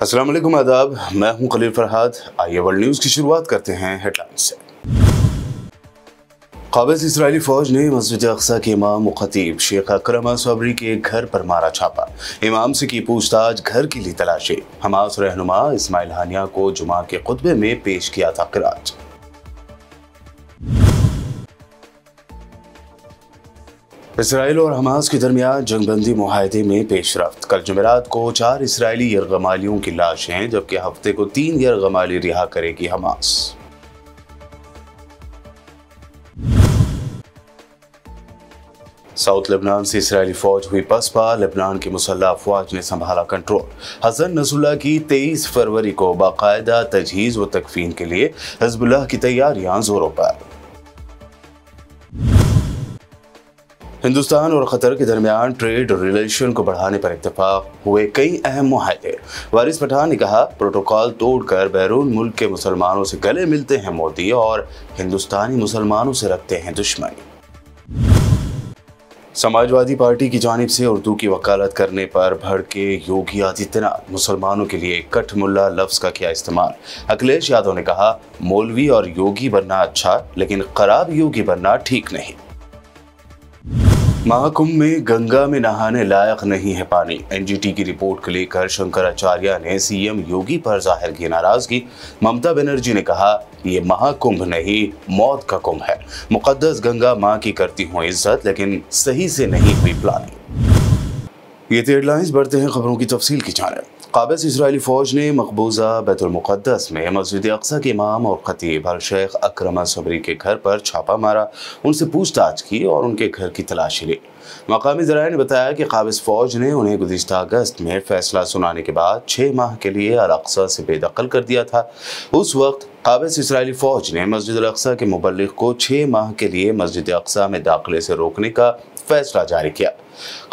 अस्सलाम वालेकुम, आदाब। मैं हूं खलील फरहाद। आइए वर्ल्ड न्यूज़ की शुरुआत करते हैं हेडलाइंस से। काबिज़ इस्राएली फ़ौज ने मस्जिद अक़सा के इमाम व ख़तीब शेख अकरम सबरी के घर पर मारा छापा। इमाम से की पूछताछ, घर की ली तलाशी। हमास रहनुमा इस्माइल हानिया को जुमा के खुतबे में पेश किया था क़िरात। इसराइल और हमास के दरमियान जंगबंदी मुआहदे में पेशरफ्त। कल जुमेरात को 4 इसराइली यरगमालियों की लाशें, जबकि हफ्ते को 3 यरगमाली रिहा करेगी हमास। साउथ लेबनान से इसराइली फौज हुई पसपा। लेबनान की मुसल्लह अफवाज ने संभाला कंट्रोल। हसन नसरुल्लाह की 23 फरवरी को बाकायदा तजहीज़ व तकफीन के लिए हिज़्बुल्लाह की तैयारियां जोरों पर। हिंदुस्तान और कतर के दरमियान ट्रेड रिलेशन को बढ़ाने पर इत्तेफाक हुए कई अहम मुआहदे। वारिस पठान ने कहा, प्रोटोकॉल तोड़कर बैरून मुल्क के मुसलमानों से गले मिलते हैं मोदी और हिंदुस्तानी मुसलमानों से रखते हैं दुश्मनी। समाजवादी पार्टी की जानिब से उर्दू की वकालत करने पर भड़के योगी आदित्यनाथ। मुसलमानों के लिए कठ मुल्ला लफ्ज का किया इस्तेमाल। अखिलेश यादव ने कहा, मौलवी और योगी बनना अच्छा, लेकिन खराब योगी बनना ठीक नहीं। महाकुंभ में गंगा में नहाने लायक नहीं है पानी। एनजीटी की रिपोर्ट को लेकर शंकराचार्य ने सीएम योगी पर जाहिर की नाराजगी। ममता बनर्जी ने कहा, ये महाकुंभ नहीं, मौत का कुंभ है। मुकद्दस गंगा मां की करती हूँ इज्जत, लेकिन सही से नहीं हुई प्लानिंग। ये हेडलाइंस बढ़ते हैं खबरों की तफसील की जानिब। काबिज़ इस्राएली फ़ौज ने मकबूजा बैतुल मुक़द्दस में मस्जिद अक़सा के इमाम और ख़तीब शेख अकरम सबरी के घर पर छापा मारा, उनसे पूछताछ की और उनके घर की तलाशी ली। मकामी ज़राए ने बताया कि काबिज़ फ़ौज ने उन्हें गुज़िश्ता अगस्त में फ़ैसला सुनाने के बाद 6 माह के लिए अल-अक़सा से बेदखल कर दिया था। उस वक्त काबिज़ इस्राएली फ़ौज ने मस्जिद अल-अक़सा के मुबल्लिग़ को 6 माह के लिए मस्जिद अक़सा में दाखिले से रोकने का फैसला जारी किया।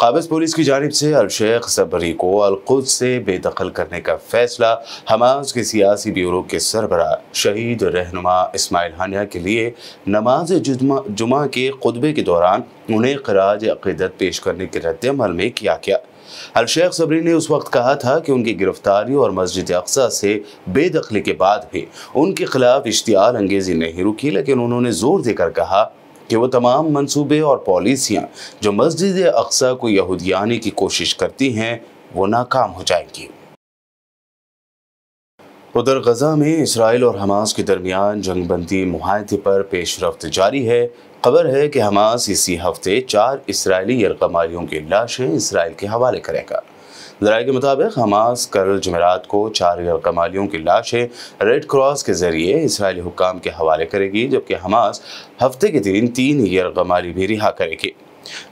काबिज़ पुलिस की जानिब से अल-शेख सबरी को अल-कुद्स से बेदखल करने का फैसला हमास के सियासी ब्यूरो के सरबराह शहीद रहनुमा इस्माइल हानिया के लिए नमाज जुमा के खुतबे के दौरान उन्हें ख़राज अक़ीदत पेश करने के रद्द-ए-अमल में किया गया। अल-शेख सबरी ने उस वक्त कहा था कि उनकी गिरफ्तारी और मस्जिद अक़सा से बेदखली के बाद भी उनके खिलाफ इश्तियाल अंगेज़ी नहीं रुकी, लेकिन उन्होंने जोर देकर कहा कि वो तमाम मंसूबे और पॉलिसियाँ जो मस्जिद अक़सा को यहूदियाने की कोशिश करती हैं, वो नाकाम हो जाएंगी। उधर गजा में इसराइल और हमास के दरमियान जंगबंदी मुआहदे पर पेशरफ्त जारी है। खबर है कि हमास इसी हफ्ते 4 इसराइली यरगमालियों की लाशें इसराइल के हवाले करेगा। ज़राए के मुताबिक हमास कल जुमेरात को 4 यरगमालियों की लाशें रेड क्रॉस के जरिए इसराइली हुक्काम के हवाले करेगी, जबकि हमास हफ्ते के दिन 3 यरगमाली भी रिहा करेगी।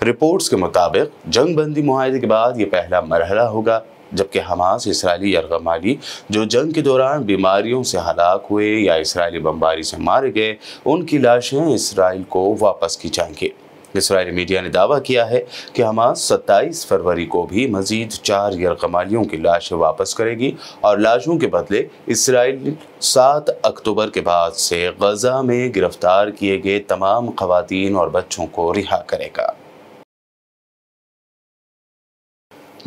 रिपोर्ट्स के मुताबिक जंगबंदी मुआहदे के बाद ये पहला मरहला होगा, जबकि हमास इसराइली यरगमाली जो जंग के दौरान बीमारियों से हलाक हुए या इसराइली बमबारी से मारे गए, उनकी लाशें इसराइल को वापस की जाएंगी। इसराइली मीडिया ने दावा किया है कि हमास 27 फरवरी को भी मजीद 4 यरगमालियों की लाशें वापस करेगी और लाशों के बदले इसराइल 7 अक्टूबर के बाद से गजा में गिरफ्तार किए गए तमाम खवातीन और बच्चों को रिहा करेगा।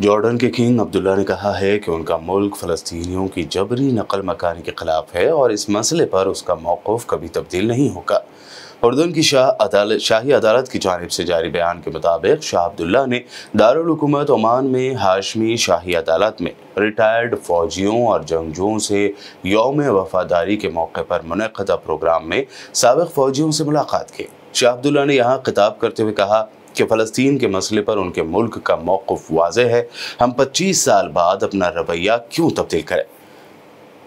जॉर्डन के किंग अब्दुल्ला ने कहा है कि उनका मुल्क फ़लस्तीनियों की जबरी नकल मकानी के खिलाफ है और इस मसले पर उसका मौक़िफ़ कभी तब्दील नहीं होगा। उर्दन की शाही अदालत की जानिब से जारी बयान के मुताबिक शाह अब्दुल्ला ने दारुल हुकूमत ओमान में हाशमी शाही अदालत में रिटायर्ड फ़ौजियों और जंगजुओं से यौम वफ़ादारी के मौके पर मुनक़दा प्रोग्राम में साबिक़ फ़ौजियों से मुलाकात की। शाह अब्दुल्ला ने यहाँ खिताब करते हुए कहा कि फ़लस्तीन के मसले पर उनके मुल्क का मौक़िफ़ वाज़ेह है। हम 25 साल बाद अपना रवैया क्यों तब्दील करें।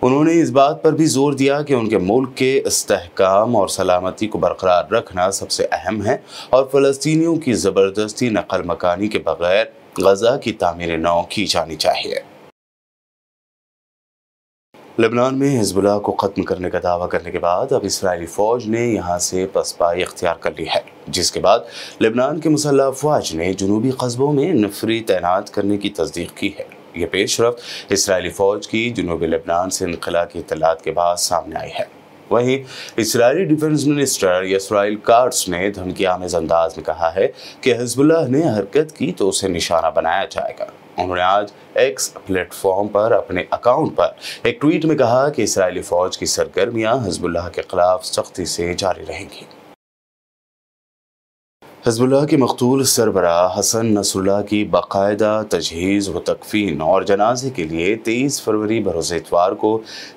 उन्होंने इस बात पर भी जोर दिया कि उनके मुल्क के इस्तेहकाम और सलामती को बरकरार रखना सबसे अहम है और फ़लस्तीनियों की ज़बरदस्ती नकल मकानी के बगैर गजा की तामीर नौ की जानी चाहिए। लेबनान में हिज़्बुल्लाह को ख़त्म करने का दावा करने के बाद अब इसराइली फ़ौज ने यहाँ से पसपाई इख्तियार कर ली है, जिसके बाद लेबनान के मुसल्लह अफवाज ने जनूबी कस्बों में नफरी तैनात करने की तस्दीक की है। ये पेशरफ्त इसराइली फ़ौज की जनूबी लेबनान से इनखला की इत्तलात के बाद सामने आई है। वहीं इसराइली डिफेंस मिनिस्टर यसराइल काट्स ने धमकीआमेज अंदाज में कहा है कि हिजबुल्लाह ने हरकत की तो उसे निशाना बनाया जाएगा। उन्होंने आज एक्स प्लेटफॉर्म पर अपने अकाउंट पर एक ट्वीट में कहा कि इसराइली फौज की सरगर्मियां हिजबुल्लाह के खिलाफ सख्ती से जारी रहेंगी। हिजबुल्लाह के मकतूल सरबराह हसन नसरुल्लाह की बाकायदा तजहीज़ व तकफीन और जनाजे के लिए 23 फरवरी बरोज़ इतवार को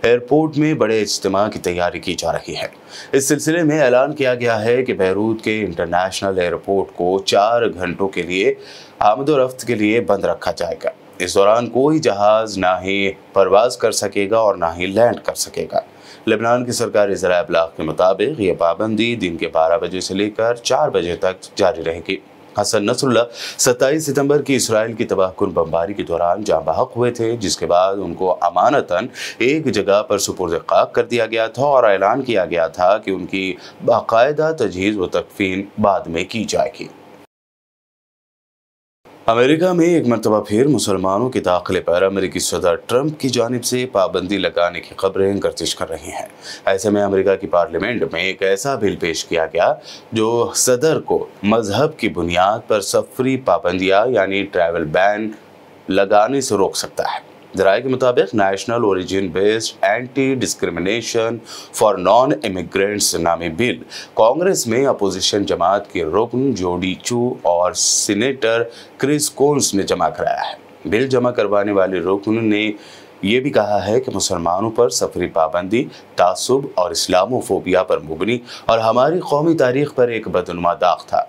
एयरपोर्ट में बड़े इज्तिमा की तैयारी की जा रही है। इस सिलसिले में ऐलान किया गया है कि बैरूत के इंटरनेशनल एयरपोर्ट को 4 घंटों के लिए आमदोरफ्त के लिए बंद रखा जाएगा। इस दौरान कोई जहाज़ ना ही परवाज कर सकेगा और ना ही लैंड कर सकेगा। लेबनान की सरकारी ज़राए इब्लाग के मुताबिक ये पाबंदी दिन के 12 बजे से लेकर 4 बजे तक जारी रहेगी। हसन नसरुल्लाह 27 सितंबर की इसराइल की तबाहकुन बमबारी के दौरान जाँ बहक हुए थे, जिसके बाद उनको अमानतन एक जगह पर सुपुर्द खाक कर दिया गया था और ऐलान किया गया था कि उनकी बाकायदा तजहीज़ व तकफीन बाद में की जाएगी। अमेरिका में एक मरतबा फिर मुसलमानों के दाखिले पर अमेरिकी सदर ट्रंप की जानिब से पाबंदी लगाने की खबरें गर्दिश कर रही हैं। ऐसे में अमेरिका की पार्लियामेंट में एक ऐसा बिल पेश किया गया जो सदर को मजहब की बुनियाद पर सफरी पाबंदियां यानी ट्रैवल बैन लगाने से रोक सकता है। ज़राए के मुताबिक national origin based anti discrimination for non immigrants नामी बिल कांग्रेस में अपोजिशन जमात के रुकन जोडी चू और सीनेटर क्रिस कोन्स ने जमा कराया है। बिल जमा करवाने वाले रुकन ने यह भी कहा है कि मुसलमानों पर सफरी पाबंदी तासुब और इस्लामोफोबिया पर मुबनी और हमारी कौमी तारीख पर एक बदनुमा दाग था।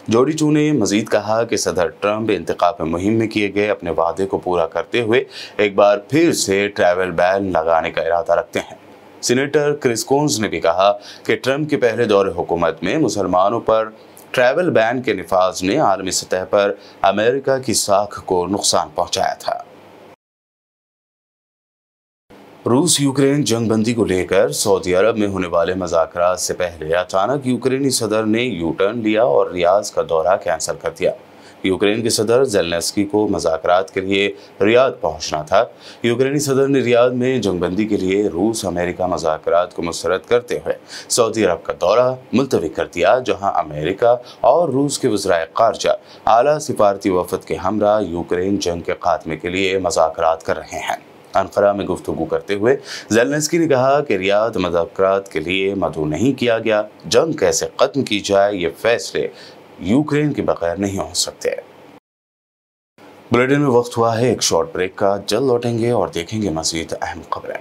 जोडी चू ने मजीद कहा कि सदर ट्रंप इंतखाब मुहिम में किए गए अपने वादे को पूरा करते हुए एक बार फिर से ट्रैवल बैन लगाने का इरादा रखते हैं। सीनेटर क्रिस कोन्स ने भी कहा कि ट्रंप के पहले दौरे हुकूमत में मुसलमानों पर ट्रैवल बैन के निफाज ने आलमी सतह पर अमेरिका की साख को नुकसान पहुंचाया था। रूस यूक्रेन जंगबंदी को लेकर सऊदी अरब में होने वाले मुज़ाकरात से पहले अचानक यूक्रेनी सदर ने यू टर्न लिया और रियाद का दौरा कैंसिल कर दिया। यूक्रेन के सदर ज़ेलेंस्की को मुज़ाकरात के लिए रियाद पहुंचना था। यूक्रेनी सदर ने रियाद में जंगबंदी के लिए रूस अमेरिका मुज़ाकरात को मुस्तरद करते हुए सऊदी अरब का दौरा मुलतवी कर दिया, जहां अमेरिका और रूस के वज़राए ख़ारजा आला सिफारती वफ़द के हमरा यूक्रेन जंग के खात्मे के लिए मुज़ाकरात कर रहे हैं। अनकरा में गुफ्तगू करते हुए ज़ेलेंस्की ने कहा कि रियाद मुज़ाकरात के लिए मदऊ नहीं किया गया। जंग कैसे ख़त्म की जाए ये फैसले यूक्रेन के बगैर नहीं हो सकते। बुलेटिन में वक्त हुआ है एक शॉर्ट ब्रेक का। जल्द लौटेंगे और देखेंगे मज़ीद अहम खबरें।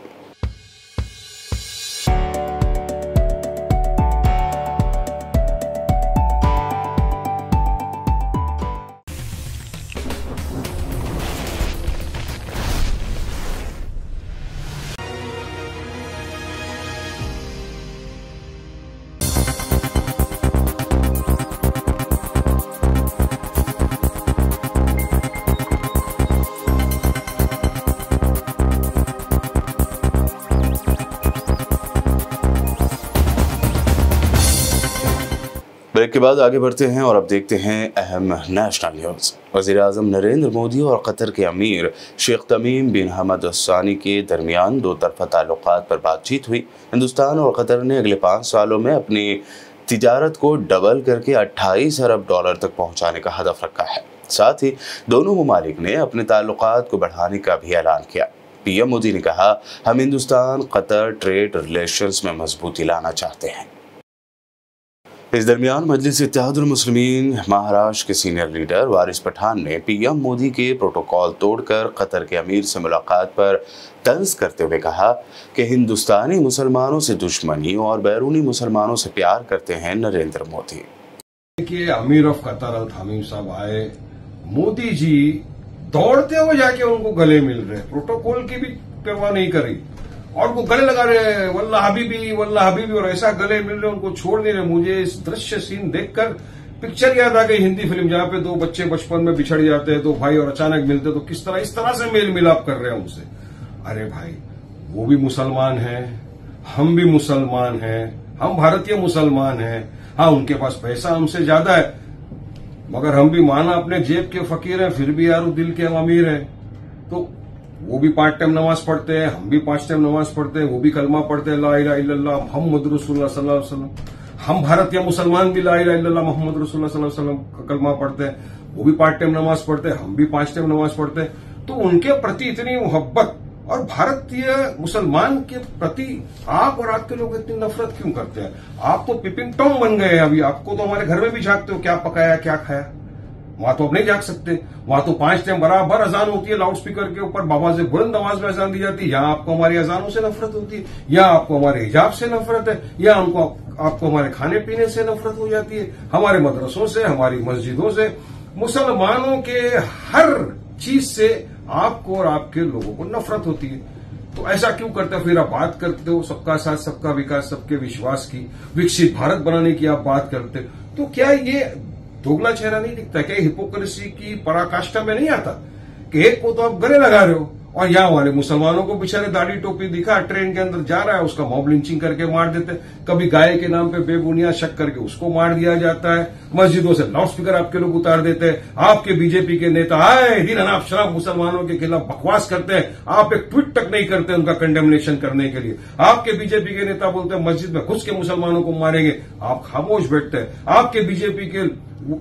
ब्रेक के बाद आगे बढ़ते हैं और अब देखते हैं अहम नेशनल न्यूज़। वज़ीर-ए-आज़म नरेंद्र मोदी और कतर के अमीर शेख तमीम बिन हमद अल-सानी के दरमियान दो तरफ़ा ताल्लुकात पर बातचीत हुई। हिंदुस्तान और कतर ने अगले 5 सालों में अपनी तिजारत को डबल करके 28 अरब डॉलर तक पहुँचाने का हदफ रखा है। साथ ही दोनों ममालिक ने अपने ताल्लुकात को बढ़ाने का भी ऐलान किया। पीएम मोदी ने कहा, हम हिंदुस्तान कतर ट्रेड रिलेशंस में मजबूती लाना चाहते हैं। इस दरमियान मजलिस इत्तेहादुल मुस्लिमीन महाराष्ट्र के सीनियर लीडर वारिस पठान ने पीएम मोदी के प्रोटोकॉल तोड़कर कतर के अमीर से मुलाकात पर तंज करते हुए कहा कि हिंदुस्तानी मुसलमानों से दुश्मनी और बैरूनी मुसलमानों से प्यार करते हैं नरेंद्र मोदी। देखिए, अमीर ऑफ कतर अल थामीम साहब आए, मोदी जी दौड़ते हुए जाके उनको गले मिल रहे, प्रोटोकॉल की भी परवाह नहीं करी और उनको गले लगा रहे, वल्लाह हबीबी वल्लाह हबीबी, और ऐसा गले मिल रहे, उनको छोड़ नहीं रहे। मुझे इस दृश्य सीन देखकर पिक्चर याद आ गई, हिंदी फिल्म, जहां पे 2 बच्चे बचपन में बिछड़ जाते हैं, 2 भाई और अचानक मिलते तो किस तरह इस तरह से मेल मिलाप कर रहे हैं उनसे। अरे भाई, वो भी मुसलमान हैं, हम भी मुसलमान हैं, हम भारतीय मुसलमान हैं। हाँ, उनके पास पैसा हमसे ज्यादा है, मगर हम भी माना अपने जेब के फकीर हैं, फिर भी यार दिल के हम अमीर हैं। तो वो भी 5 टाइम नमाज पढ़ते हैं, हम भी 5 टाइम नमाज पढ़ते हैं, वो भी कलमा पढ़ते हैं ला इलाहा इल्लल्लाह मुहम्मद रसूलुल्लाह सल्लल्लाहु अलैहि वसल्लम। हम भारतीय मुसलमान भी ला इलाहा इल्लल्लाह मुहम्मद रसूलुल्लाह सल्लल्लाहु अलैहि वसल्लम का कलमा पढ़ते हैं, वो भी 5 टाइम नमाज पढ़ते हैं, हम भी 5 टाइम नमाज पढ़ते हैं। तो उनके प्रति इतनी मोहब्बत और भारतीय मुसलमान के प्रति आप और आपके लोग इतनी नफरत क्यों करते हैं? आप तो पिपिंग टॉम बन गए हैं। अभी आपको तो हमारे घर में भी झांकते हो, क्या पकाया क्या खाया। वहां तो अब नहीं झांक सकते, वहां तो 5 टाइम बराबर अजान होती है, लाउड स्पीकर के ऊपर बाबा से बुलंद आवाज में अजान दी जाती है। यहाँ आपको हमारी अजानों से नफरत होती है, या आपको हमारे हिजाब से नफरत है, या आपको हमारे खाने पीने से नफरत हो जाती है, हमारे मदरसों से, हमारी मस्जिदों से, मुसलमानों के हर चीज से आपको और आपके लोगों को नफरत होती है। तो ऐसा क्यों करते हो? फिर आप बात करते हो सबका साथ सबका विकास सबके विश्वास की, विकसित भारत बनाने की आप बात करते हो। तो क्या ये दोगला चेहरा नहीं दिखता? क्या हिपोक्रेसी की पराकाष्ठा में नहीं आता कि एक को तो आप गले लगा रहे हो और यहां वाले मुसलमानों को बेचारे दाढ़ी टोपी दिखा ट्रेन के अंदर जा रहा है, उसका मॉब लिंचिंग करके मार देते। कभी गाय के नाम पे बेबुनियाद शक करके उसको मार दिया जाता है। मस्जिदों से लाउड स्पीकर आपके लोग उतार देते हैं। आपके बीजेपी के नेता आए दिन अनाप शनाप मुसलमानों के खिलाफ बकवास करते हैं, आप एक ट्वीट तक नहीं करते उनका कंडेमनेशन करने के लिए। आपके बीजेपी के नेता बोलते हैं मस्जिद में घुस के मुसलमानों को मारेंगे, आप खामोश बैठते हैं। आपके बीजेपी के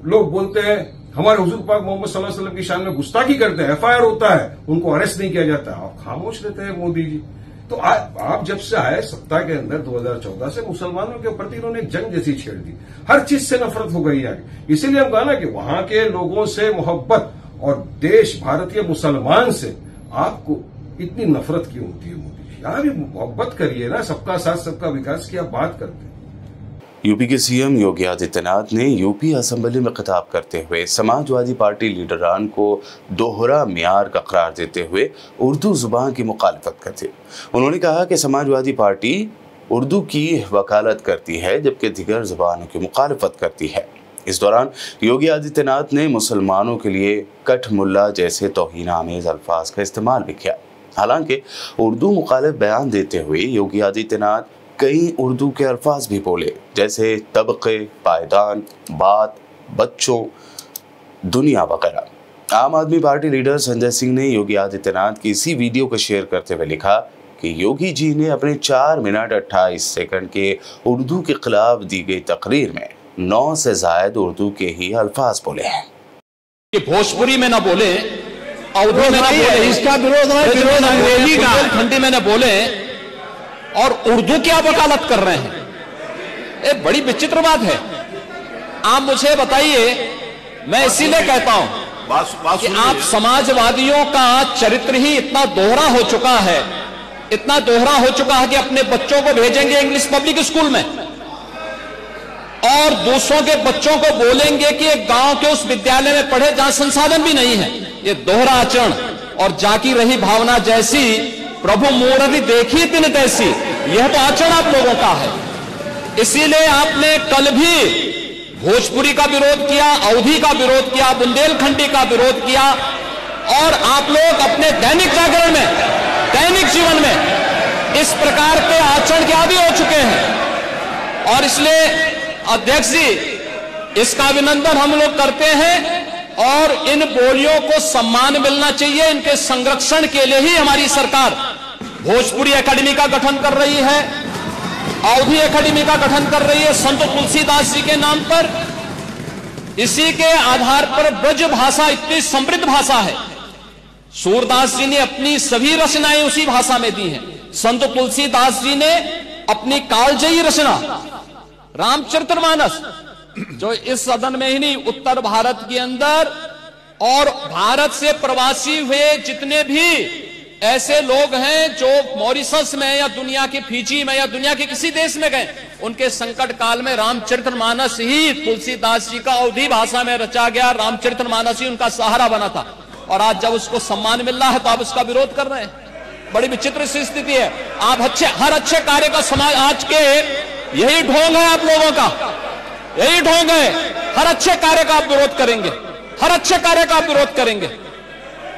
लोग बोलते हैं हमारे हुजूर पाक मोहम्मद सल्लल्लाहु अलैहि वसल्लम की शान में गुस्ताखी करते हैं, एफआईआर होता है, उनको अरेस्ट नहीं किया जाता, आप खामोश रहते हैं मोदी जी। तो आप जब से आए सत्ता के अंदर 2014 से मुसलमानों के प्रति इन्होंने जंग जैसी छेड़ दी, हर चीज से नफरत हो गई आगे। इसीलिए हम कहा ना कि वहां के लोगों से मोहब्बत और देश भारतीय मुसलमान से आपको इतनी नफरत क्यों होती है मोदी जी? यहां भी मोहब्बत करिए ना, सबका साथ सबका विकास की आप बात करते हैं। यूपी के सीएम योगी आदित्यनाथ ने यूपी असेंबली में खिताब करते हुए समाजवादी पार्टी लीडरान को दोहरा मियार का करार देते हुए उर्दू जुबान की मुखालफत कर दी। उन्होंने कहा कि समाजवादी पार्टी उर्दू की वकालत करती है जबकि दीगर जुबानों की मुखालफत करती है। इस दौरान योगी आदित्यनाथ ने मुसलमानों के लिए कठ मुल्ला जैसे तौहीन आमेज अल्फाज का इस्तेमाल भी किया। हालांकि उर्दू मुखालिफ बयान देते हुए योगी आदित्यनाथ कई उर्दू के अल्फाज भी बोले, जैसे तबके, पायदान, बात, बच्चों, दुनिया वगैरह। आम आदमी पार्टी लीडर संजय सिंह ने योगी आदित्यनाथ की इसी वीडियो को शेयर करते हुए लिखा कि योगी जी ने अपने 4 मिनट 28 सेकंड के उर्दू के खिलाफ दी गई तकरीर में 9 से ज्यादा उर्दू के ही अल्फाज बोले हैं। भोजपुरी में ना बोले, अवधी में ना बोले, इसका विरोध अंग्रेजी का खंडी में ना बोले और उर्दू क्या वकालत कर रहे हैं। ये बड़ी विचित्र बात है। आप मुझे बताइए, मैं इसीलिए कहता हूं कि आप समाजवादियों का चरित्र ही इतना दोहरा हो चुका है, इतना दोहरा हो चुका है कि अपने बच्चों को भेजेंगे इंग्लिश पब्लिक स्कूल में और दूसरों के बच्चों को बोलेंगे कि एक गांव के उस विद्यालय में पढ़े जहां संसाधन भी नहीं है। ये दोहरा आचरण और जाकी रही भावना जैसी प्रभु मूर्ति देखी दिन तैसी, यह तो आचरण आप लोगों का है। इसीलिए आपने कल भी भोजपुरी का विरोध किया, अवधी का विरोध किया, बुंदेलखंडी का विरोध किया और आप लोग अपने दैनिक जागरण में, दैनिक जीवन में इस प्रकार के आचरण के आदी हो चुके हैं। और इसलिए अध्यक्ष जी, इसका अभिनंदन हम लोग करते हैं और इन बोलियों को सम्मान मिलना चाहिए। इनके संरक्षण के लिए ही हमारी सरकार भोजपुरी एकेडमी का गठन कर रही है, अवधी एकेडमी का गठन कर रही है संत तुलसीदास जी के नाम पर। इसी के आधार पर ब्रज भाषा इतनी समृद्ध भाषा है। सूरदास जी ने अपनी सभी रचनाएं उसी भाषा में दी हैं। संत तुलसीदास जी ने अपनी कालजयी रचना रामचरितमानस, जो इस सदन में ही नहीं उत्तर भारत के अंदर और भारत से प्रवासी हुए जितने भी ऐसे लोग हैं जो मॉरिशस में या दुनिया के फिजी में या दुनिया के किसी देश में गए, उनके संकट काल में रामचरितमानस ही तुलसीदास जी का अवधी भाषा में रचा गया रामचरितमानस ही उनका सहारा बना था। और आज जब उसको सम्मान मिल रहा है तो आप उसका विरोध कर रहे हैं। बड़ी विचित्र सी स्थिति है। आप हर अच्छे कार्य का समाज, आज के यही ढोंग है आप लोगों का, यही ढोंग है। हर अच्छे कार्य का आप विरोध करेंगे, हर अच्छे कार्य का आप विरोध करेंगे।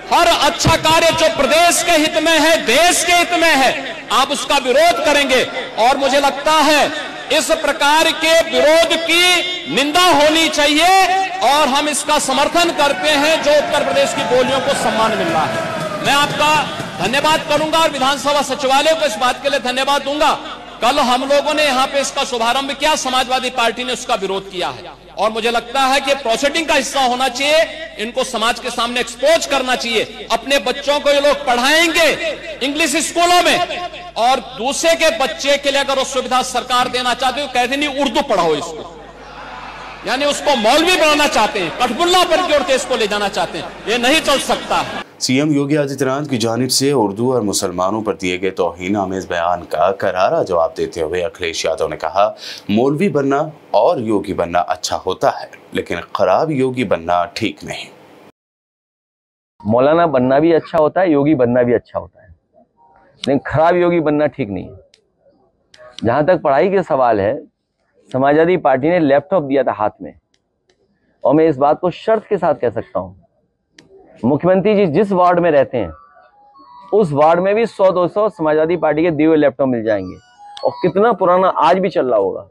हर अच्छा कार्य जो प्रदेश के हित में है, देश के हित में है, आप उसका विरोध करेंगे। और मुझे लगता है इस प्रकार के विरोध की निंदा होनी चाहिए और हम इसका समर्थन करते हैं जो उत्तर प्रदेश की बोलियों को सम्मान मिल रहा है। मैं आपका धन्यवाद करूंगा और विधानसभा सचिवालय को इस बात के लिए धन्यवाद दूंगा। कल हम लोगों ने यहां पे इसका शुभारंभ किया, समाजवादी पार्टी ने उसका विरोध किया है और मुझे लगता है कि प्रोसीडिंग का हिस्सा होना चाहिए, इनको समाज के सामने एक्सपोज करना चाहिए। अपने बच्चों को ये लोग पढ़ाएंगे इंग्लिश स्कूलों में और दूसरे के बच्चे के लिए अगर वो सुविधा सरकार देना चाहती है तो कहते नहीं उर्दू पढ़ाओ इसको, यानी उसको मौलवी बनाना चाहते हैं, कठपुल्ला पर की ओर इसको ले जाना चाहते हैं। ये नहीं चल सकता। सीएम योगी आदित्यनाथ की जानिब से उर्दू और मुसलमानों पर दिए गए तौहीन आमेज बयान का करारा जवाब देते हुए अखिलेश यादव ने कहा, मौलवी बनना और योगी बनना अच्छा होता है, लेकिन खराब योगी बनना ठीक नहीं। मौलाना बनना भी अच्छा होता है, योगी बनना भी अच्छा होता है, लेकिन खराब योगी बनना ठीक नहीं है। जहां तक पढ़ाई के सवाल है, समाजवादी पार्टी ने लैपटॉप दिया था हाथ में, और मैं इस बात को शर्त के साथ कह सकता हूं, मुख्यमंत्री जी जिस वार्ड में रहते हैं उस वार्ड में भी 100-200 समाजवादी पार्टी के दिए हुए लैपटॉप मिल जाएंगे, और कितना पुराना आज भी चल रहा होगा।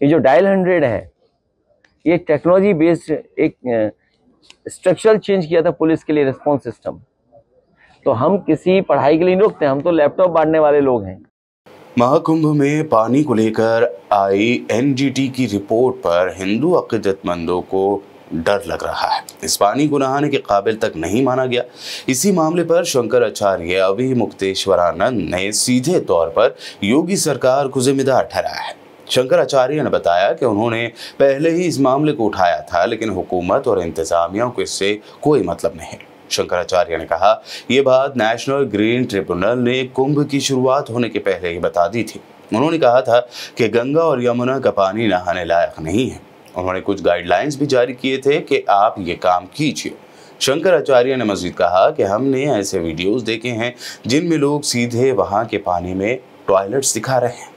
ये जो डायल 100 है, ये टेक्नोलॉजी बेस्ड एक स्ट्रक्चरल चेंज किया था पुलिस के लिए रिस्पॉन्स सिस्टम। तो हम किसी पढ़ाई के लिए नहीं रुकते, हम तो लैपटॉप बांटने वाले लोग हैं। महाकुंभ में पानी को लेकर आई एनजीटी की रिपोर्ट पर हिंदू अकीदतमंदों को डर लग रहा है। इस पानी को नहाने के काबिल तक नहीं माना गया। इसी मामले पर शंकराचार्य अभी मुक्तेश्वरानंद ने सीधे तौर पर योगी सरकार को जिम्मेदार ठहराया है। शंकराचार्य ने बताया कि उन्होंने पहले ही इस मामले को उठाया था, लेकिन हुकूमत और इंतजामिया को इससे कोई मतलब नहीं। शंकराचार्य ने कहा, ये बात नेशनल ग्रीन ट्रिब्यूनल ने कुंभ की शुरुआत होने के पहले ही बता दी थी। उन्होंने कहा था कि गंगा और यमुना का पानी नहाने लायक नहीं है। उन्होंने कुछ गाइडलाइंस भी जारी किए थे कि आप ये काम कीजिए। शंकराचार्य ने मजीद कहा कि हमने ऐसे वीडियोस देखे हैं जिनमें लोग सीधे वहां के पानी में टॉयलेट्स दिखा रहे हैं।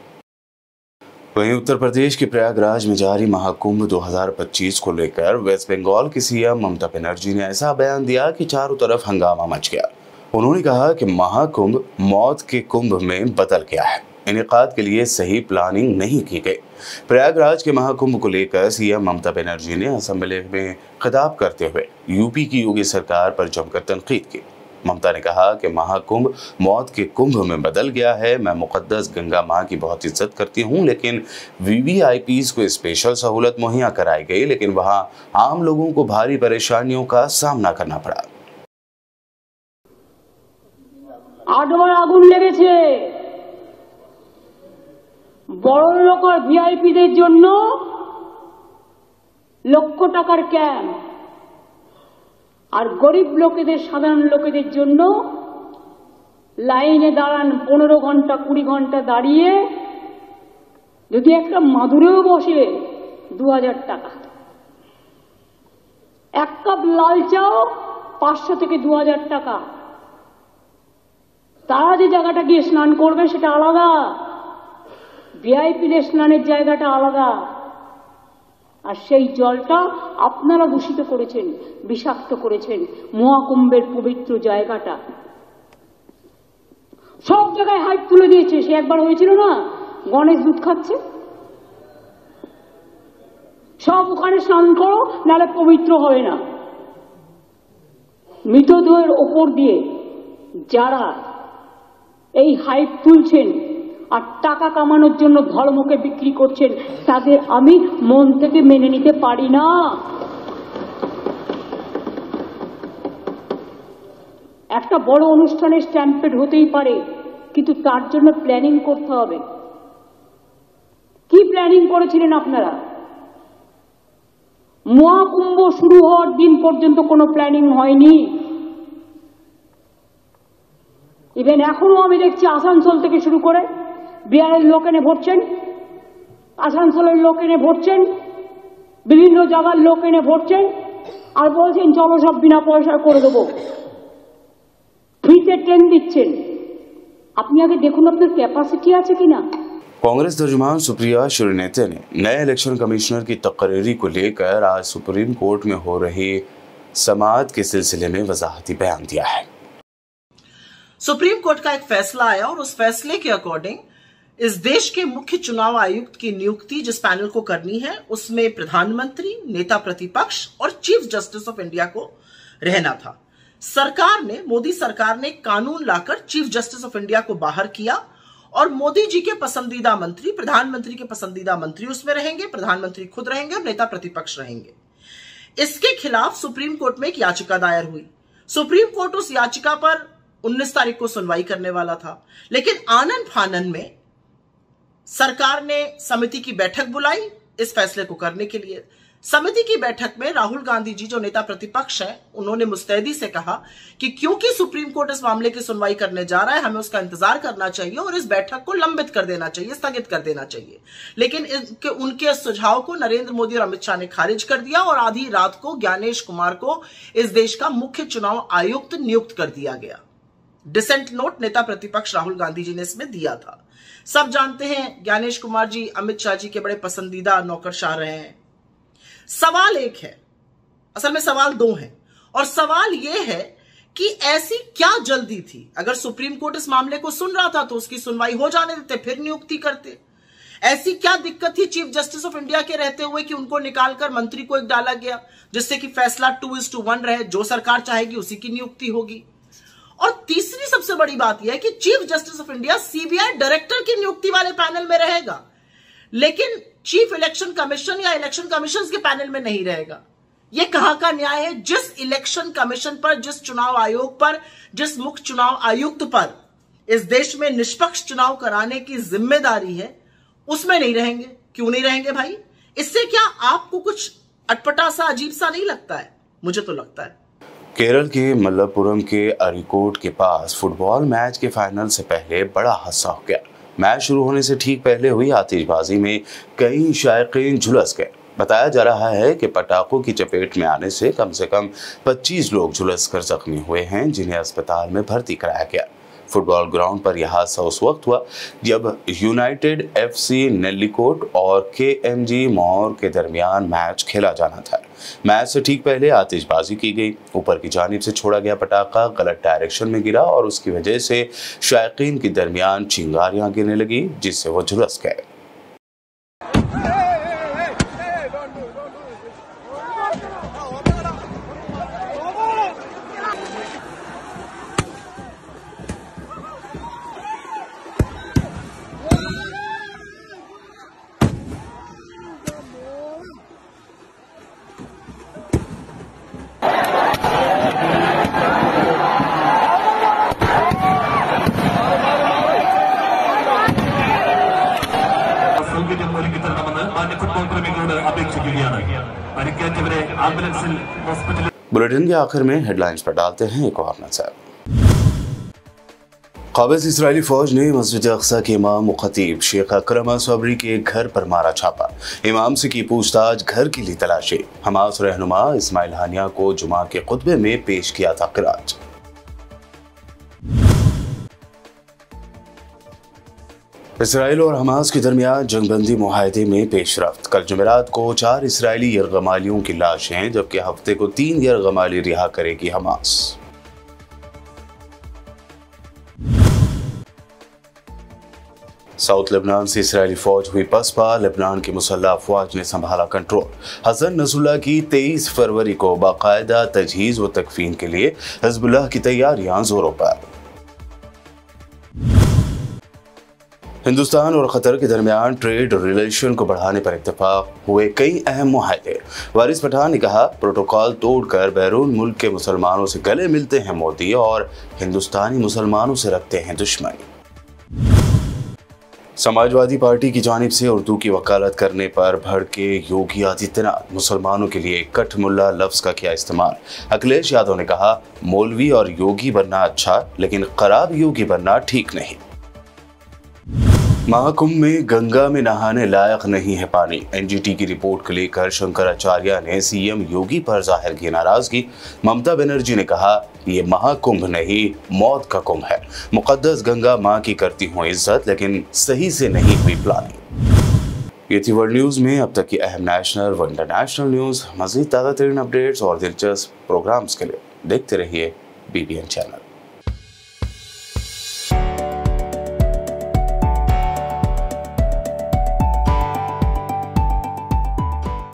वहीं उत्तर प्रदेश के प्रयागराज में जारी महाकुंभ 2025 को लेकर वेस्ट बंगाल की सीएम ममता बनर्जी ने ऐसा बयान दिया कि चारों तरफ हंगामा मच गया। उन्होंने कहा कि महाकुंभ मौत के कुंभ में बदल गया है, इनेकाद के लिए सही प्लानिंग नहीं की गई। प्रयागराज के महाकुंभ को लेकर सीएम ममता बनर्जी ने असेंबली में खिताब करते हुए यूपी की योगी सरकार पर जमकर तनकीद की। ममता ने कहा कि महाकुंभ मौत के कुंभ में बदल गया है। मैं मुकद्दस गंगा माँ की बहुत इज्जत करती हूँ, लेकिन वीवीआईपीज़ को स्पेशल सहूलत मुहैया कराई गई, लेकिन वहाँ आम लोगों को भारी परेशानियों का सामना करना पड़ा। 8 বার আগুন লেগেছে, বড় লোক আর ভিআইপিদের জন্য লক্ষ টাকার ক্যাম্প, আর গরিব লোকেদের সাধারণ লোকেদের জন্য লাইনে দাঁড়ান 15 ঘন্টা 20 ঘন্টা দাঁড়িয়ে, যদি একটা মাদুরেও বসে 2000 টাকা, এক কাপ লাল চাও 500 থেকে 2000 টাকা। তারা যে জায়গাটা গিয়ে স্নান করবে সেটা আলাদা, ভিআইপিদের স্নানের জায়গাটা আলাদা, আর সেই জলটা আপনারা দূষিত করেছেন, বিষাক্ত করেছেন মহাকুম্ভের পবিত্র জায়গাটা। সব জায়গায় হাইপ তুলে দিয়েছে। সে একবার হয়েছিল না, গণেশ দুধ খাচ্ছে, সব ওখানে স্নান করো নাহলে পবিত্র হবে না। মৃতদেহের ওপর দিয়ে যারা এই হাইপ তুলছেন আর টাকা কামানোর জন্য ধর্মকে বিক্রি করছেন, তাদের আমি মন থেকে মেনে নিতে পারি না। একটা বড় অনুষ্ঠানের স্ট্যাম্পেড হতেই পারে, কিন্তু তার জন্য প্ল্যানিং করতে হবে। কি প্ল্যানিং করেছিলেন আপনারা? মহাকুম্ভ শুরু হওয়ার দিন পর্যন্ত কোনো প্ল্যানিং হয়নি। ইভেন এখনো আমি দেখছি আসানসোল থেকে শুরু করে বিহারের লোক এনে ভরছেন, আসানসোলের লোক এনে ভরছেন, বিভিন্ন জায়গার লোক এনে ভরছেন, আর বলছেন চলো সব বিনা পয়সায় করে দেবো, ফ্রিতে ট্রেন দিচ্ছেন। আপনি আগে দেখুন আপনার ক্যাপাসিটি আছে কিনা। कांग्रेस तर्जुमान सुप्रिया श्रीनेते ने नए इलेक्शन कमिश्नर की तकरीरी को लेकर आज सुप्रीम कोर्ट में हो रही समाअत के सिलसिले में वजाहती बयान दिया है। सुप्रीम कोर्ट का एक फैसला आया और उस फैसले के अकॉर्डिंग इस देश के मुख्य चुनाव आयुक्त की नियुक्ति जिस पैनल को करनी है, उसमें प्रधानमंत्री, नेता प्रतिपक्ष और चीफ जस्टिस ऑफ इंडिया को रहना था। मोदी सरकार ने कानून लाकर चीफ जस्टिस ऑफ इंडिया को बाहर किया और मोदी जी के पसंदीदा मंत्री, प्रधानमंत्री के पसंदीदा मंत्री उसमें रहेंगे, प्रधानमंत्री खुद रहेंगे और नेता प्रतिपक्ष रहेंगे। इसके खिलाफ सुप्रीम कोर्ट में एक याचिका दायर हुई। सुप्रीम कोर्ट उस याचिका पर 19 तारीख को सुनवाई करने वाला था, लेकिन आनन फानन में सरकार ने समिति की बैठक बुलाई इस फैसले को करने के लिए। समिति की बैठक में राहुल गांधी जी, जो नेता प्रतिपक्ष हैं, उन्होंने मुस्तैदी से कहा कि क्योंकि सुप्रीम कोर्ट इस मामले की सुनवाई करने जा रहा है, हमें उसका इंतजार करना चाहिए और इस बैठक को लंबित कर देना चाहिए, स्थगित कर देना चाहिए। लेकिन उनके सुझाव को नरेंद्र मोदी और अमित शाह ने खारिज कर दिया और आधी रात को ज्ञानेश कुमार को इस देश का मुख्य चुनाव आयुक्त नियुक्त कर दिया गया। डिसेंट नोट नेता प्रतिपक्ष राहुल गांधी जी ने इसमें दिया था। सब जानते हैं ज्ञानेश कुमार जी अमित शाह जी के बड़े पसंदीदा नौकरशाह रहे हैं। सवाल एक है, असल में सवाल दो हैं, और सवाल यह है कि ऐसी क्या जल्दी थी? अगर सुप्रीम कोर्ट इस मामले को सुन रहा था तो उसकी सुनवाई हो जाने देते, फिर नियुक्ति करते। ऐसी क्या दिक्कत थी चीफ जस्टिस ऑफ इंडिया के रहते हुए कि उनको निकालकर मंत्री को एक डाला गया, जिससे कि फैसला 2:1 रहे, जो सरकार चाहेगी उसी की नियुक्ति होगी। और तीसरी सबसे बड़ी बात यह है कि chief justice of India CBI director की नियुक्ति वाले पैनल में रहेगा, लेकिन चीफ इलेक्शन कमीशन या इलेक्शन कमीशन के पैनल में नहीं रहेगा। यह कहां का न्याय है? जिस इलेक्शन कमीशन पर, जिस चुनाव आयोग पर, जिस मुख्य चुनाव आयुक्त पर इस देश में निष्पक्ष चुनाव कराने की जिम्मेदारी है, उसमें नहीं रहेंगे। क्यों नहीं रहेंगे भाई? इससे क्या आपको कुछ अटपटा सा, अजीब सा नहीं लगता है? मुझे तो लगता है। केरल के मल्लपुरम के अरिकोट के पास फुटबॉल मैच के फाइनल से पहले बड़ा हादसा हो गया। मैच शुरू होने से ठीक पहले हुई आतिशबाजी में कई शायकीन झुलस गए। बताया जा रहा है कि पटाखों की चपेट में आने से कम 25 लोग झुलसकर जख्मी हुए हैं, जिन्हें अस्पताल में भर्ती कराया गया। फुटबॉल ग्राउंड पर यह हादसा उस वक्त हुआ जब यूनाइटेड FC नेल्लिकोट और KMG मोर के दरमियान मैच खेला जाना था। मैच से ठीक पहले आतिशबाजी की गई। ऊपर की जानिब से छोड़ा गया पटाखा गलत डायरेक्शन में गिरा और उसकी वजह से शायकीन के दरमियान चिंगारियां गिरने लगी, जिससे वो झुलस गए। बुलेटिन के आखिर में हेडलाइंस पर डालते हैं एक और नजर। काबिज इस्राएली फौज ने मस्जिद अक्सा के इमाम व खतीब शेख अकरम सबरी के घर पर मारा छापा। इमाम से की पूछताछ, घर की ली तलाशी। हमास रहनुमा इस्माइल हानिया को जुमा के खुतबे में पेश किया था क़िरात। इसराइल और हमास के दरमियान जंगबंदी मुआहदे में पेशरफ्त। कल जुमेरात को 4 इसराइली यरगमालियों की लाशें, जबकि हफ्ते को 3 यरगमाली रिहा करेगी हमास। साउथ लेबनान से इसराइली फौज हुई पसपा। लेबनान की मुसल्लह अफवाज ने संभाला कंट्रोल। हसन नसरुल्लाह की 23 फरवरी को बाकायदा तजहीज़ व तकफीन के लिए हिज़्बुल्लाह की तैयारियां जोरों पर। हिंदुस्तान और कतर के दरमियान ट्रेड रिलेशन को बढ़ाने पर इत्तेफाक हुए कई अहम मुआहदे। वारिस पठान ने कहा, प्रोटोकॉल तोड़कर बैरून मुल्क के मुसलमानों से गले मिलते हैं मोदी और हिंदुस्तानी मुसलमानों से रखते हैं दुश्मनी। समाजवादी पार्टी की जानिब से उर्दू की वकालत करने पर भड़के योगी आदित्यनाथ। मुसलमानों के लिए कठ मुल्ला लफ्ज का किया इस्तेमाल। अखिलेश यादव ने कहा, मौलवी और योगी बनना अच्छा, लेकिन खराब योगी बनना ठीक नहीं। महाकुंभ में गंगा में नहाने लायक नहीं है पानी। NGT की रिपोर्ट को लेकर शंकराचार्य ने CM योगी पर जाहिर की नाराजगी। ममता बनर्जी ने कहा, ये महाकुंभ नहीं मौत का कुंभ है। मुकद्दस गंगा मां की करती हूँ इज्जत, लेकिन सही से नहीं हुई प्लानिंग। ये थी वर्ल्ड न्यूज में अब तक की अहम नेशनल व इंटरनेशनल न्यूज। मजीद ताज़ा तरीन अपडेट्स और दिलचस्प प्रोग्राम्स के लिए देखते रहिए BBN चैनल।